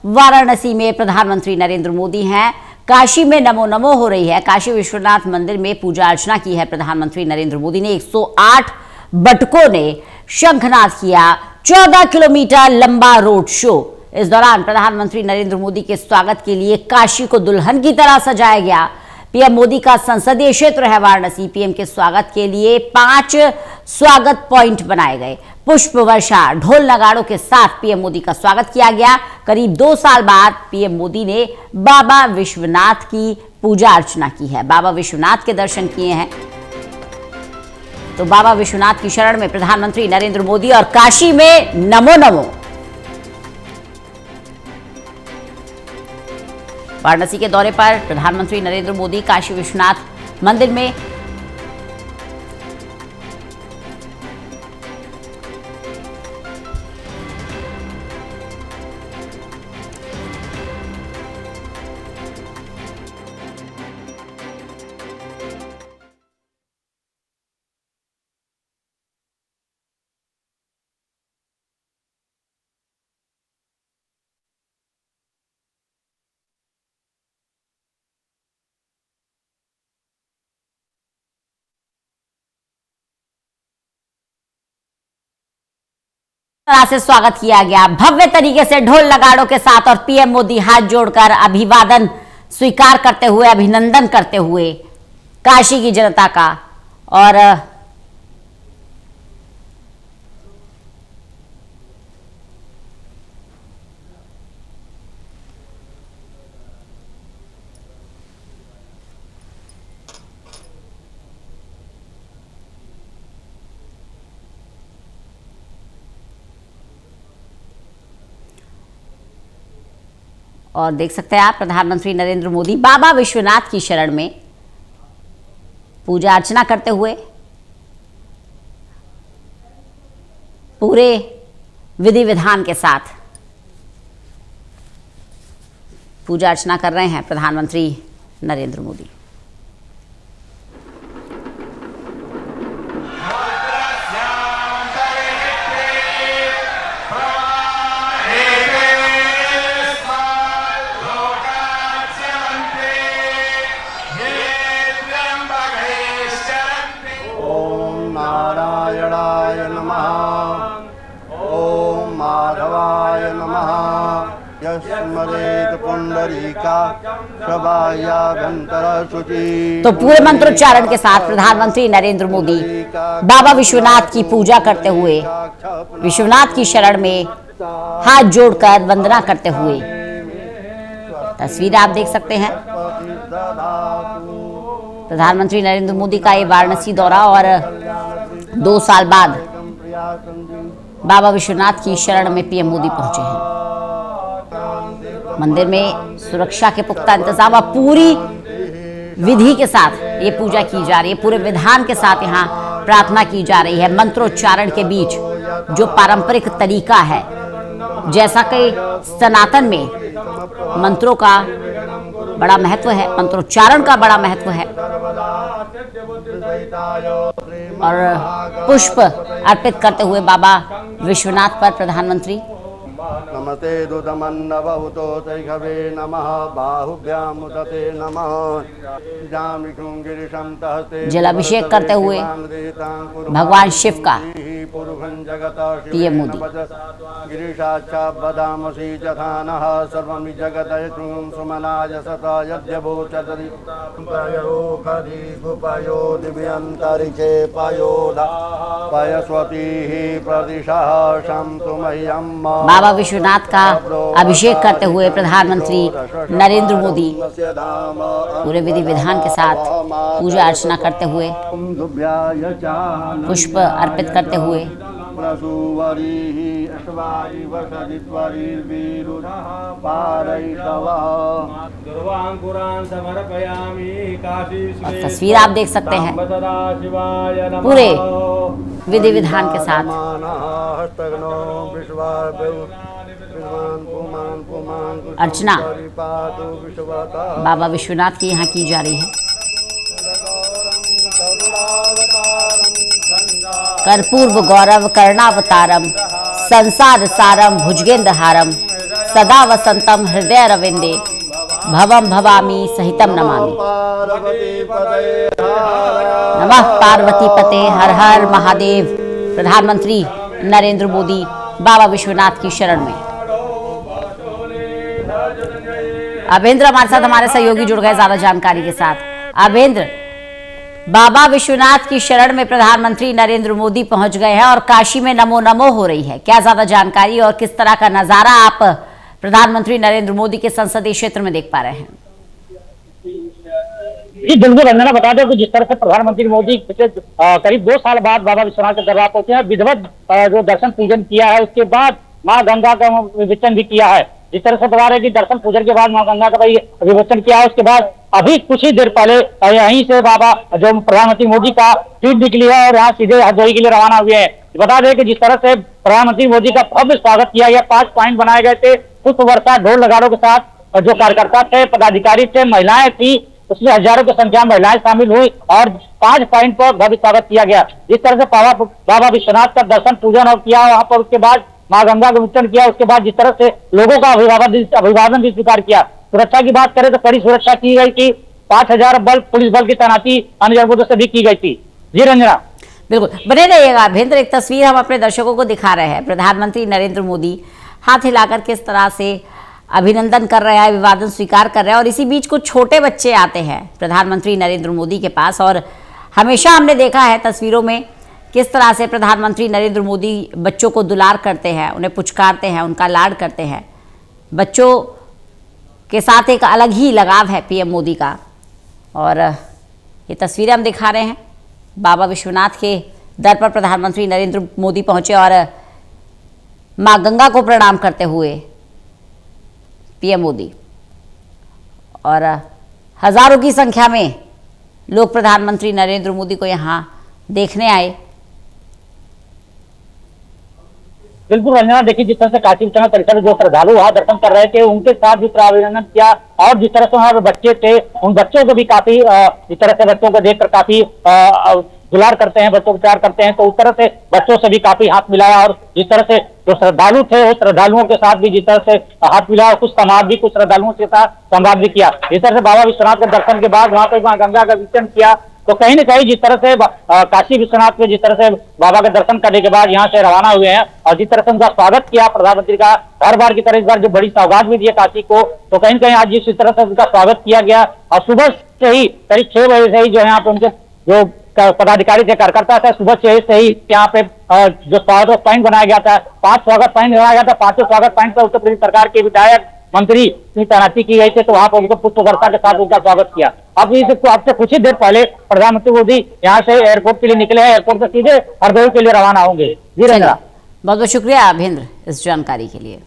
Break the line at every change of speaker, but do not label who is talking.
वाराणसी में प्रधानमंत्री नरेंद्र मोदी हैं। काशी में नमो नमो हो रही है। काशी विश्वनाथ मंदिर में पूजा अर्चना की है प्रधानमंत्री नरेंद्र मोदी ने। 108 बटकों ने शंखनाद किया। 14 किलोमीटर लंबा रोड शो। इस दौरान प्रधानमंत्री नरेंद्र मोदी के स्वागत के लिए काशी को दुल्हन की तरह सजाया गया। पीएम मोदी का संसदीय क्षेत्र है वाराणसी। पीएम के स्वागत के लिए 5 स्वागत पॉइंट बनाए गए। पुष्प वर्षा, ढोल नगाड़ों के साथ पीएम मोदी का स्वागत किया गया। करीब 2 साल बाद पीएम मोदी ने बाबा विश्वनाथ की पूजा अर्चना की है। बाबा विश्वनाथ के दर्शन किए हैं। तो बाबा विश्वनाथ की शरण में प्रधानमंत्री नरेंद्र मोदी और काशी में नमो नमो। वाराणसी के दौरे पर प्रधानमंत्री नरेंद्र मोदी काशी विश्वनाथ मंदिर में तरह से स्वागत किया गया, भव्य तरीके से ढोल नगाड़ों के साथ। और पीएम मोदी हाथ जोड़कर अभिवादन स्वीकार करते हुए, अभिनंदन करते हुए काशी की जनता का। और देख सकते हैं आप प्रधानमंत्री नरेंद्र मोदी बाबा विश्वनाथ की शरण में पूजा अर्चना करते हुए पूरे विधि विधान के साथ पूजा अर्चना कर रहे हैं प्रधानमंत्री नरेंद्र मोदी। तो पूरे मंत्रोच्चारण के साथ प्रधानमंत्री नरेंद्र मोदी बाबा विश्वनाथ की पूजा करते हुए, विश्वनाथ की शरण में हाथ जोड़कर वंदना करते हुए तस्वीर आप देख सकते हैं। प्रधानमंत्री नरेंद्र मोदी का ये वाराणसी दौरा और 2 साल बाद बाबा विश्वनाथ की शरण में पीएम मोदी पहुंचे हैं। मंदिर में सुरक्षा के पुख्ता इंतजाम और पूरी विधि के साथ ये पूजा की जा रही है। पूरे विधान के साथ यहाँ प्रार्थना की जा रही है। मंत्रोच्चारण के बीच जो पारंपरिक तरीका है, जैसा कि सनातन में मंत्रों का बड़ा महत्व है, मंत्रोच्चारण का बड़ा महत्व है। और पुष्प अर्पित करते हुए बाबा विश्वनाथ पर प्रधानमंत्री
नमस्ते दुदमन्न बहुतो तैघवे नमः बाहुभ्याम उदते नमः
जलाभिषेक करते हुए भगवान शिव का पीएम मोदी।
गिरीशाच्छा बदामसी जथानः सर्वं जगदयतुं सुमनाय सता यद्यभूचतरि पयोखदि गुपयो दिव्यन्तरिक्षे पयोदा पयस्वतीः प्रदिशः शन्तु मह्यं।
बाबा विश्वनाथ का अभिषेक करते हुए प्रधानमंत्री नरेंद्र मोदी पूरे विधि विधान के साथ पूजा अर्चना करते हुए, पुष्प अर्पित करते हुए और तस्वीर आप देख सकते हैं पूरे विधि विधान के साथ। अर्चना बाबा विश्वनाथ की यहाँ की जा रही है। कर्पूर्व गौरव कर्णावतारम संसार सारम भुजगेंद्रहारम सदा वसंतम हृदय रविंदे भवम भवामी सहितम नमामि। नमः पार्वती पते हर हर महादेव। प्रधानमंत्री नरेंद्र मोदी बाबा विश्वनाथ की शरण में। अभेंद्र हमारे साथ हमारे सहयोगी जुड़ गए ज्यादा जानकारी के साथ। अभेंद्र, बाबा विश्वनाथ की शरण में प्रधानमंत्री नरेंद्र मोदी पहुंच गए हैं और काशी में नमो नमो हो रही है, क्या ज्यादा जानकारी और किस तरह का नजारा आप प्रधानमंत्री नरेंद्र मोदी के संसदीय क्षेत्र में देख पा रहे हैं?
जी बिल्कुल रंजना, बता दें कि जिस तरह से प्रधानमंत्री मोदी पिछले करीब 2 साल बाद बाबा विश्वनाथ के दरबार पहुंचे हैं, विधिवत जो दर्शन पूजन किया है, उसके बाद माँ गंगा का विवेचन भी किया है। जिस तरह से बता रहे कि दर्शन पूजन के बाद माँ गंगा का विवेचन किया है, उसके बाद अभी कुछ ही देर पहले यहीं से बाबा जो प्रधानमंत्री मोदी का ट्वीट निकली है और यहाँ सीधे हरदोई के लिए रवाना हुए हैं। बता दें कि जिस तरह से प्रधानमंत्री मोदी का भव्य स्वागत किया गया, 5 पॉइंट बनाए गए थे, पुष्प वर्षा, ढोल नगाड़ों के साथ जो कार्यकर्ता थे, पदाधिकारी थे, महिलाएं थी, उसमें हजारों की संख्या में महिलाएं शामिल हुई और 5 पॉइंट पर भव्य स्वागत किया गया। जिस तरह से बाबा विश्वनाथ का दर्शन पूजन और किया वहां पर, उसके बाद माँ गंगा का विवेचन किया, उसके बाद जिस तरह से लोगों का अभिवादन भी स्वीकार किया। सुरक्षा की बात करें तो कड़ी सुरक्षा की गई थी, 5000 बल पुलिस बल की तैनाती अन्य जनपदों से भी की गई थी। जी रंजना,
बिल्कुल बने रहिएगा। अभेंद्र, एक तस्वीर हम अपने दर्शकों को दिखा रहे हैं। प्रधानमंत्री नरेंद्र मोदी हाथ हिलाकर किस तरह से अभिनंदन कर रहे हैं, अभिवादन स्वीकार कर रहे हैं और इसी बीच कुछ छोटे बच्चे आते हैं प्रधानमंत्री नरेंद्र मोदी के पास और हमेशा हमने देखा है तस्वीरों में किस तरह से प्रधानमंत्री नरेंद्र मोदी बच्चों को दुलार करते हैं, उन्हें पुचकारते हैं, उनका लाड करते हैं। बच्चों के साथ एक अलग ही लगाव है पीएम मोदी का और ये तस्वीरें हम दिखा रहे हैं। बाबा विश्वनाथ के दर पर प्रधानमंत्री नरेंद्र मोदी पहुंचे और मां गंगा को प्रणाम करते हुए पीएम मोदी और हजारों की संख्या में लोग प्रधानमंत्री नरेंद्र मोदी को यहां देखने आए।
बिल्कुल रंजना, देखिए जिस तरह से काशी विश्वनाथ परिसर में जो श्रद्धालु वहां दर्शन कर रहे थे, उनके साथ भी अभिनंदन किया और जिस तरह से वहां पे बच्चे थे, उन बच्चों को भी काफी जिस तरह से बच्चों को देखकर काफी दुलार करते हैं, बच्चों को प्यार करते हैं, तो उस तरह से बच्चों से भी काफी हाथ मिलाया और जिस तरह से जो श्रद्धालु थे वो श्रद्धालुओं के साथ भी जिस तरह से हाथ मिलाया, कुछ समाज भी कुछ श्रद्धालुओं के साथ संवाद भी किया। इस तरह से बाबा विश्वनाथ के दर्शन के बाद वहां पर माँ गंगा का विवेचन किया, तो कहीं न कहीं जिस तरह से काशी विश्वनाथ में जिस तरह से बाबा के दर्शन करने के बाद यहाँ से रवाना हुए हैं और जिस तरह से उनका स्वागत किया प्रधानमंत्री का, हर बार की तरह इस बार जो बड़ी सौगात भी दी है काशी को, तो कहीं न कहीं आज जिस तरह से उनका स्वागत किया गया और सुबह से ही करीब 6 बजे से ही जो है यहाँ पे उनके जो पदाधिकारी थे, कार्यकर्ता थे, सुबह से ही यहाँ पे जो स्वागत पॉइंट बनाया गया था, 5 स्वागत पॉइंट बनाया गया था। 5 स्वागत पॉइंट पर उत्तर प्रदेश सरकार के विधायक मंत्री की तैनाती की गई थी, तो वहां पर उनको पुष्प वर्षा के साथ उनका स्वागत किया। अब आपसे कुछ ही देर पहले प्रधानमंत्री मोदी यहाँ से एयरपोर्ट के लिए निकले हैं, एयरपोर्ट से सीधे हरदोई के लिए रवाना होंगे। जी रंजना,
बहुत बहुत शुक्रिया अभेंद्र इस जानकारी के लिए।